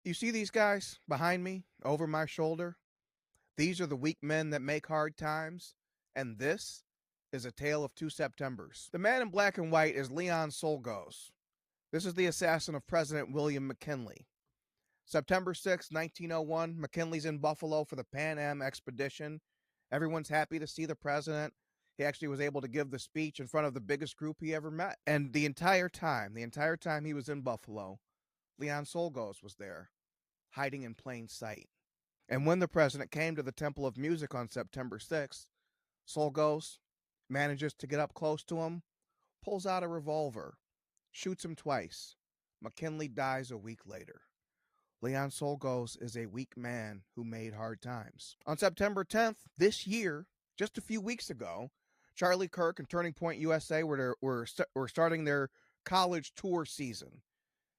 You see these guys behind me, over my shoulder? These are the weak men that make hard times, and this is a tale of two Septembers. The man in black and white is Leon Czolgosz. This is the assassin of President William McKinley. September 6, 1901, McKinley's in Buffalo for the Pan Am expedition. Everyone's happy to see the president. He actually was able to give the speech in front of the biggest group he ever met. And the entire time he was in Buffalo, Leon Czolgosz was there, hiding in plain sight. And when the president came to the Temple of Music on September 6th, Czolgosz manages to get up close to him, pulls out a revolver, shoots him twice. McKinley dies a week later. Leon Czolgosz is a weak man who made hard times. On September 10th, this year, just a few weeks ago, Charlie Kirk and Turning Point USA were starting their college tour season.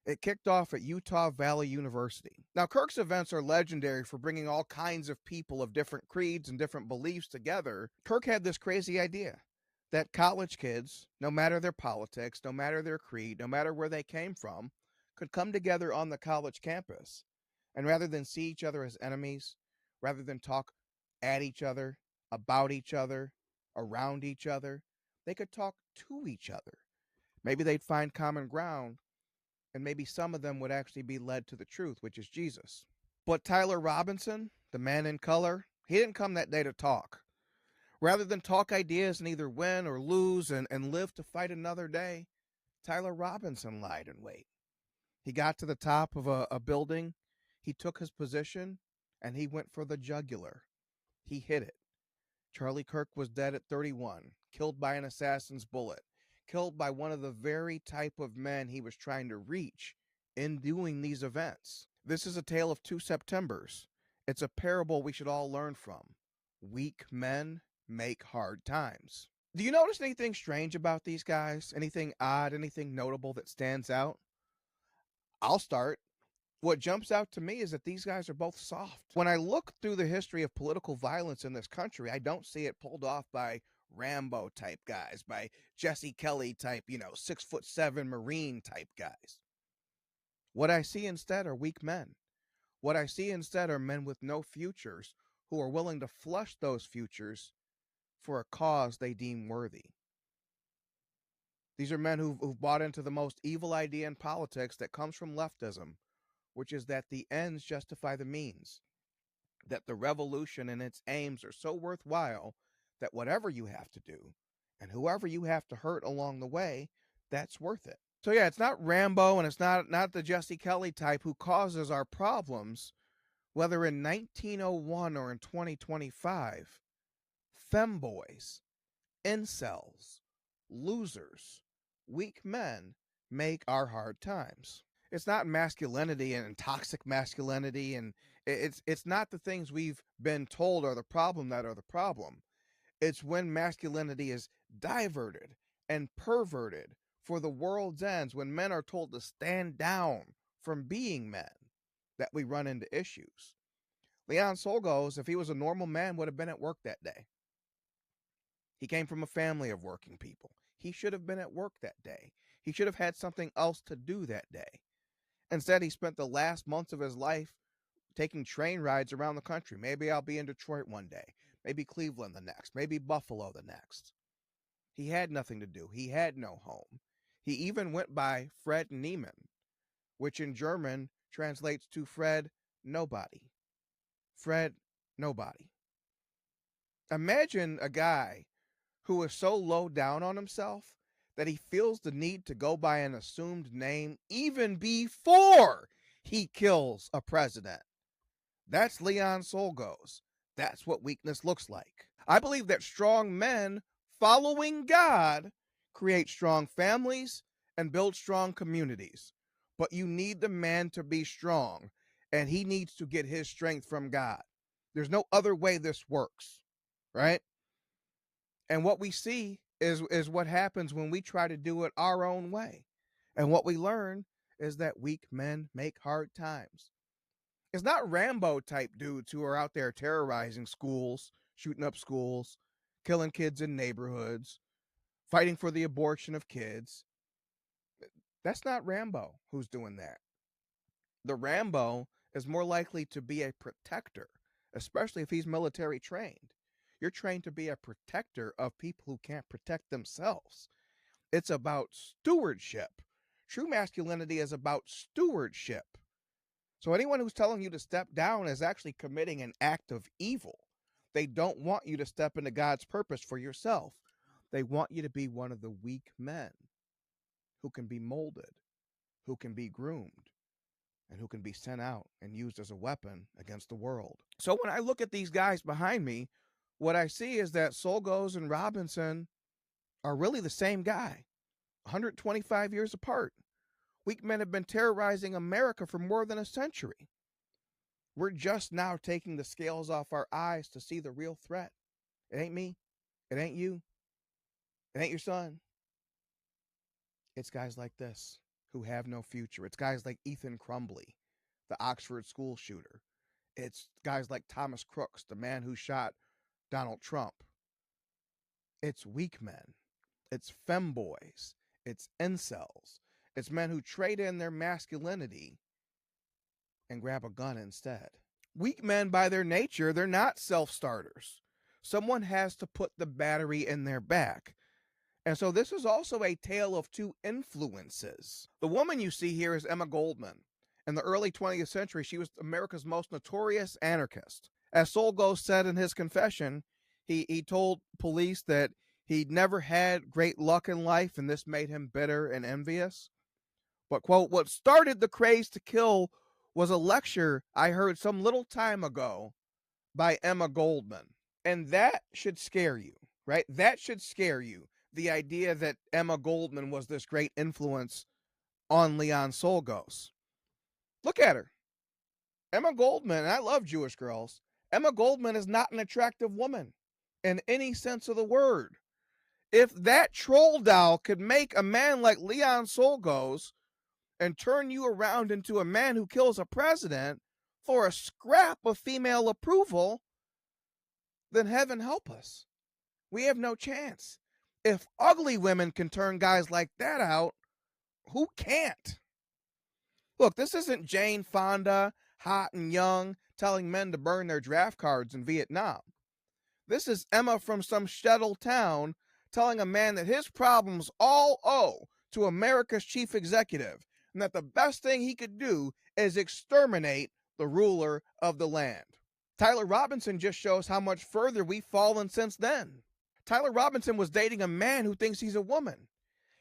It kicked off at Utah Valley University. Now, Kirk's events are legendary for bringing all kinds of people of different creeds and different beliefs together. Kirk had this crazy idea that college kids, no matter their politics, no matter their creed, no matter where they came from, could come together on the college campus. And rather than see each other as enemies, rather than talk at each other, about each other, around each other, they could talk to each other. Maybe they'd find common ground, and maybe some of them would actually be led to the truth, which is Jesus. But Tyler Robinson, the man in color, he didn't come that day to talk. Rather than talk ideas and either win or lose and live to fight another day, Tyler Robinson lied in wait. He got to the top of a building, he took his position, and he went for the jugular. He hit it. Charlie Kirk was dead at 31, killed by an assassin's bullet, killed by one of the very type of men he was trying to reach in doing these events. This is a tale of two Septembers. It's a parable we should all learn from. Weak men make hard times. Do you notice anything strange about these guys? Anything odd, anything notable that stands out? I'll start. What jumps out to me is that these guys are both soft. When I look through the history of political violence in this country, I don't see it pulled off by Rambo type guys, by Jesse Kelly type, 6'7" Marine type guys. What I see instead are weak men. What I see instead are men with no futures who are willing to flush those futures for a cause they deem worthy. These are men who've bought into the most evil idea in politics that comes from leftism, which is that the ends justify the means, that the revolution and its aims are so worthwhile that whatever you have to do and whoever you have to hurt along the way, that's worth it. So yeah, it's not Rambo and it's not the Jesse Kelly type who causes our problems, whether in 1901 or in 2025. Femboys, incels, losers, weak men make our hard times. It's not masculinity and toxic masculinity, and it's not the things we've been told are the problem that are the problem. It's when masculinity is diverted and perverted for the world's ends, when men are told to stand down from being men, that we run into issues. Leon Czolgosz, if he was a normal man, would have been at work that day. He came from a family of working people. He should have been at work that day. He should have had something else to do that day. Instead, he spent the last months of his life taking train rides around the country. Maybe I'll be in Detroit one day, maybe Cleveland the next, maybe Buffalo the next. He had nothing to do. He had no home. He even went by Fred Niemann, which in German translates to Fred Nobody. Fred Nobody. Imagine a guy who is so low down on himself that he feels the need to go by an assumed name even before he kills a president. That's Leon Czolgosz. That's what weakness looks like. I believe that strong men following God create strong families and build strong communities. But you need the man to be strong, and he needs to get his strength from God. There's no other way this works, right? And what we see is what happens when we try to do it our own way. And what we learn is that weak men make hard times. It's not Rambo type dudes who are out there terrorizing schools, shooting up schools, killing kids in neighborhoods, fighting for the abortion of kids. That's not Rambo who's doing that. The Rambo is more likely to be a protector, especially if he's military trained. You're trained to be a protector of people who can't protect themselves. It's about stewardship. True masculinity is about stewardship. So anyone who's telling you to step down is actually committing an act of evil. They don't want you to step into God's purpose for yourself. They want you to be one of the weak men who can be molded, who can be groomed, and who can be sent out and used as a weapon against the world. So when I look at these guys behind me, what I see is that Czolgosz and Robinson are really the same guy, 125 years apart. Weak men have been terrorizing America for more than a century. We're just now taking the scales off our eyes to see the real threat. It ain't me. It ain't you. It ain't your son. It's guys like this who have no future. It's guys like Ethan Crumbley, the Oxford school shooter. It's guys like Thomas Crooks, the man who shot Donald Trump. It's weak men. It's femboys. It's incels. It's men who trade in their masculinity and grab a gun instead. Weak men, by their nature, they're not self-starters. Someone has to put the battery in their back. And so this is also a tale of two influences. The woman you see here is Emma Goldman. In the early 20th century, she was America's most notorious anarchist. As Czolgosz said in his confession, he told police that he'd never had great luck in life, and this made him bitter and envious. But, quote, what started the craze to kill was a lecture I heard some little time ago by Emma Goldman. And that should scare you, right? That should scare you. The idea that Emma Goldman was this great influence on Leon Czolgosz. Look at her. Emma Goldman, and I love Jewish girls, Emma Goldman is not an attractive woman in any sense of the word. If that troll doll could make a man like Leon Czolgosz and turn you around into a man who kills a president for a scrap of female approval, then heaven help us. We have no chance. If ugly women can turn guys like that out, who can't? Look, this isn't Jane Fonda, hot and young, telling men to burn their draft cards in Vietnam. This is Emma from some shtetl town telling a man that his problems all owe to America's chief executive, and that the best thing he could do is exterminate the ruler of the land. Tyler Robinson just shows how much further we've fallen since then. Tyler Robinson was dating a man who thinks he's a woman.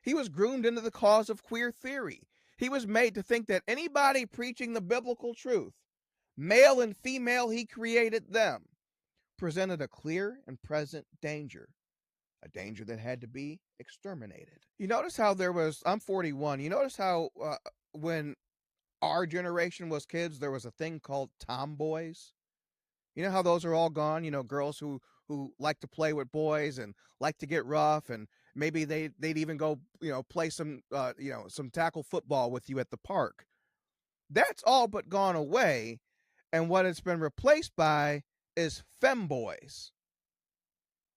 He was groomed into the cause of queer theory. He was made to think that anybody preaching the biblical truth, male and female, he created them, presented a clear and present danger, a danger that had to be exterminated. You notice how I'm 41, you notice how when our generation was kids, there was a thing called tomboys? You know how those are all gone? You know, girls who like to play with boys and like to get rough, and maybe they'd even go, play some tackle football with you at the park. That's all but gone away, and what it's been replaced by is femboys.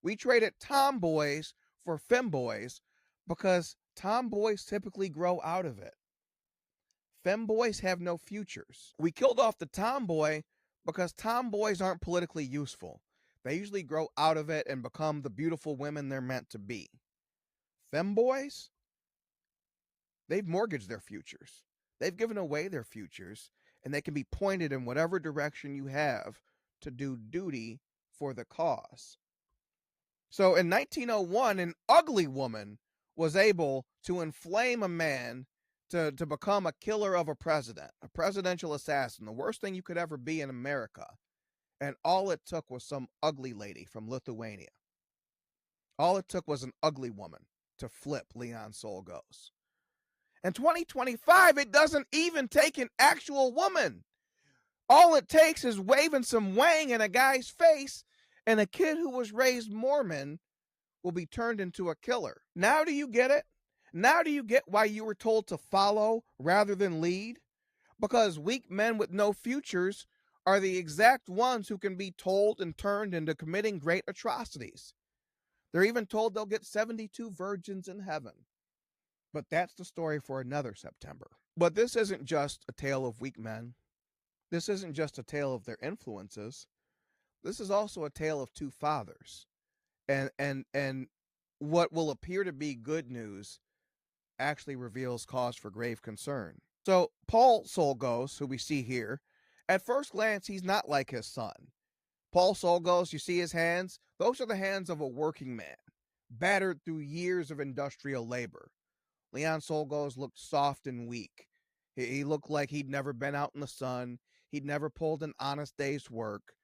We traded tomboys for femboys because tomboys typically grow out of it. Femboys have no futures. We killed off the tomboy because tomboys aren't politically useful. They usually grow out of it and become the beautiful women they're meant to be. Femboys, they've mortgaged their futures. They've given away their futures, and they can be pointed in whatever direction you have to do duty for the cause. So in 1901, an ugly woman was able to inflame a man to become a killer of a president, a presidential assassin, the worst thing you could ever be in America. And all it took was some ugly lady from Lithuania. All it took was an ugly woman to flip Leon Czolgosz. In 2025, it doesn't even take an actual woman. All it takes is waving some wang in a guy's face, and a kid who was raised Mormon will be turned into a killer. Now do you get it? Now do you get why you were told to follow rather than lead? Because weak men with no futures are the exact ones who can be told and turned into committing great atrocities. They're even told they'll get 72 virgins in heaven. But that's the story for another September. But this isn't just a tale of weak men. This isn't just a tale of their influences. This is also a tale of two fathers. And what will appear to be good news actually reveals cause for grave concern. So Paul Czolgosz, who we see here, at first glance, he's not like his son. Paul Czolgosz, you see his hands? Those are the hands of a working man, battered through years of industrial labor. Leon Czolgosz looked soft and weak. He looked like he'd never been out in the sun. He'd never pulled an honest day's work.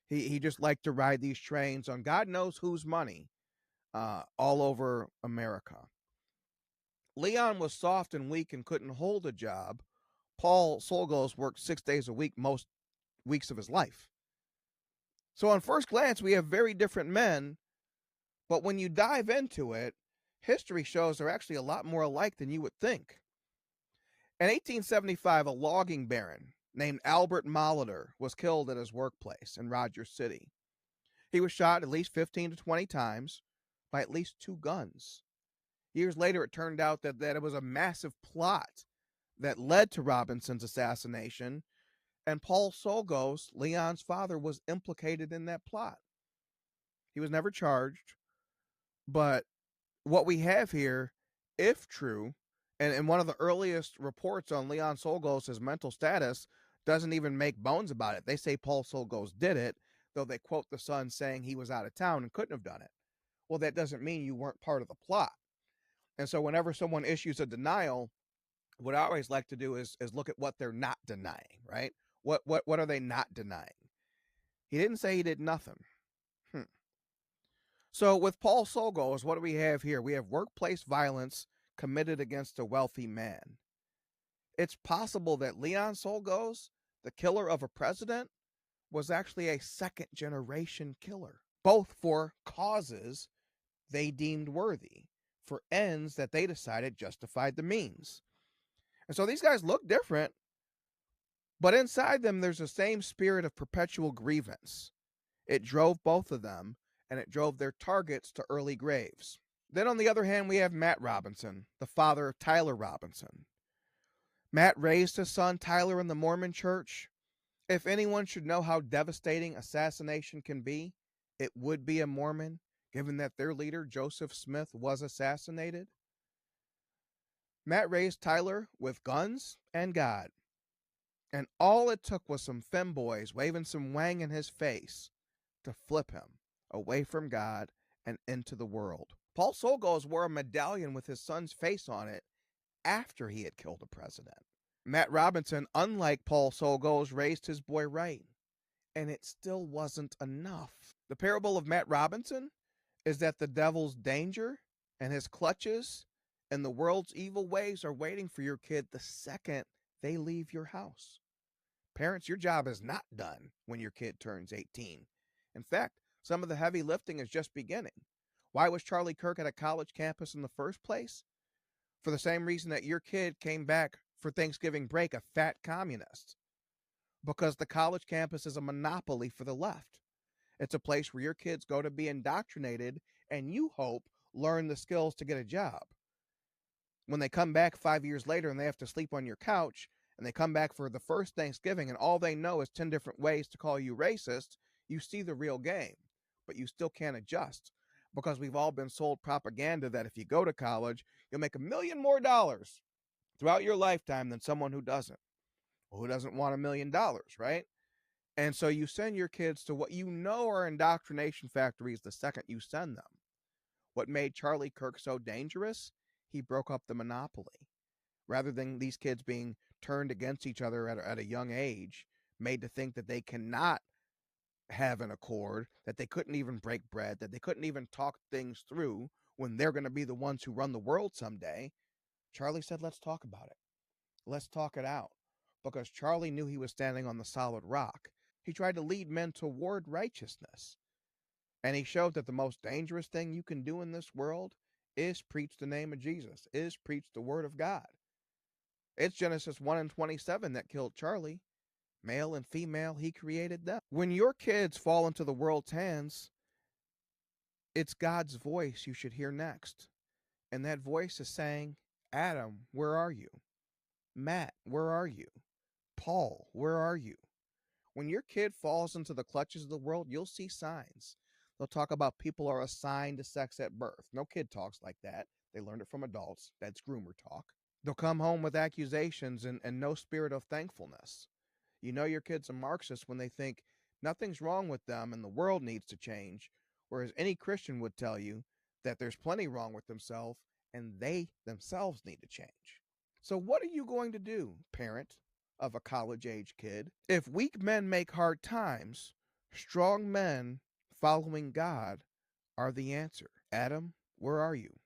He just liked to ride these trains on God knows whose money all over America. Leon was soft and weak and couldn't hold a job. Paul Czolgosz worked 6 days a week most weeks of his life. So on first glance, we have very different men, but when you dive into it, history shows they're actually a lot more alike than you would think. In 1875, a logging baron named Albert Molitor was killed at his workplace in Rogers City. He was shot at least 15 to 20 times by at least 2 guns. Years later, it turned out that it was a massive plot that led to Robinson's assassination, and Paul Czolgosz, Leon's father, was implicated in that plot. He was never charged, but what we have here, if true, and one of the earliest reports on Leon Czolgosz's mental status doesn't even make bones about it. They say Paul Czolgosz did it, though they quote the son saying he was out of town and couldn't have done it. Well, that doesn't mean you weren't part of the plot. And so whenever someone issues a denial, what I always like to do is look at what they're not denying, right? What are they not denying? He didn't say he did nothing. So with Paul Czolgosz, what do we have here? We have workplace violence committed against a wealthy man. It's possible that Leon Czolgosz, the killer of a president, was actually a second-generation killer, both for causes they deemed worthy, for ends that they decided justified the means. And so these guys look different, but inside them there's the same spirit of perpetual grievance. It drove both of them, and it drove their targets to early graves. Then on the other hand, we have Matt Robinson, the father of Tyler Robinson. Matt raised his son Tyler in the Mormon church. If anyone should know how devastating assassination can be, it would be a Mormon, given that their leader, Joseph Smith, was assassinated. Matt raised Tyler with guns and God. And all it took was some femboys waving some wang in his face to flip him away from God and into the world. Paul Czolgosz wore a medallion with his son's face on it after he had killed a president. Matt Robinson, unlike Paul Czolgosz, raised his boy right, and it still wasn't enough. The parable of Matt Robinson is that the devil's danger and his clutches and the world's evil ways are waiting for your kid the second they leave your house. Parents, your job is not done when your kid turns 18. In fact, some of the heavy lifting is just beginning. Why was Charlie Kirk at a college campus in the first place? For the same reason that your kid came back for Thanksgiving break a fat communist. Because the college campus is a monopoly for the left. It's a place where your kids go to be indoctrinated and you hope learn the skills to get a job. When they come back 5 years later and they have to sleep on your couch, and they come back for the first Thanksgiving and all they know is 10 different ways to call you racist, you see the real game, but you still can't adjust because we've all been sold propaganda that if you go to college, you'll make $1 million more throughout your lifetime than someone who doesn't. Well, who doesn't want $1 million, right? And so you send your kids to what you know are indoctrination factories the second you send them. What made Charlie Kirk so dangerous? He broke up the monopoly. Rather than these kids being turned against each other at a young age, made to think that they cannot have an accord, that they couldn't even break bread, that they couldn't even talk things through when they're going to be the ones who run the world someday, Charlie said, let's talk about it. Let's talk it out. Because Charlie knew he was standing on the solid rock. He tried to lead men toward righteousness. And he showed that the most dangerous thing you can do in this world is preach the name of Jesus, is preach the word of God. It's Genesis 1:27 that killed Charlie. Male and female, he created them. When your kids fall into the world's hands, it's God's voice you should hear next. And that voice is saying, Adam, where are you? Matt, where are you? Paul, where are you? When your kid falls into the clutches of the world, you'll see signs. They'll talk about people are assigned to sex at birth. No kid talks like that. They learned it from adults. That's groomer talk. They'll come home with accusations and no spirit of thankfulness. You know your kid's a Marxist when they think nothing's wrong with them and the world needs to change, whereas any Christian would tell you that there's plenty wrong with themselves and they themselves need to change. So, what are you going to do, parent of a college age kid? If weak men make hard times, strong men following God are the answer. Adam, where are you?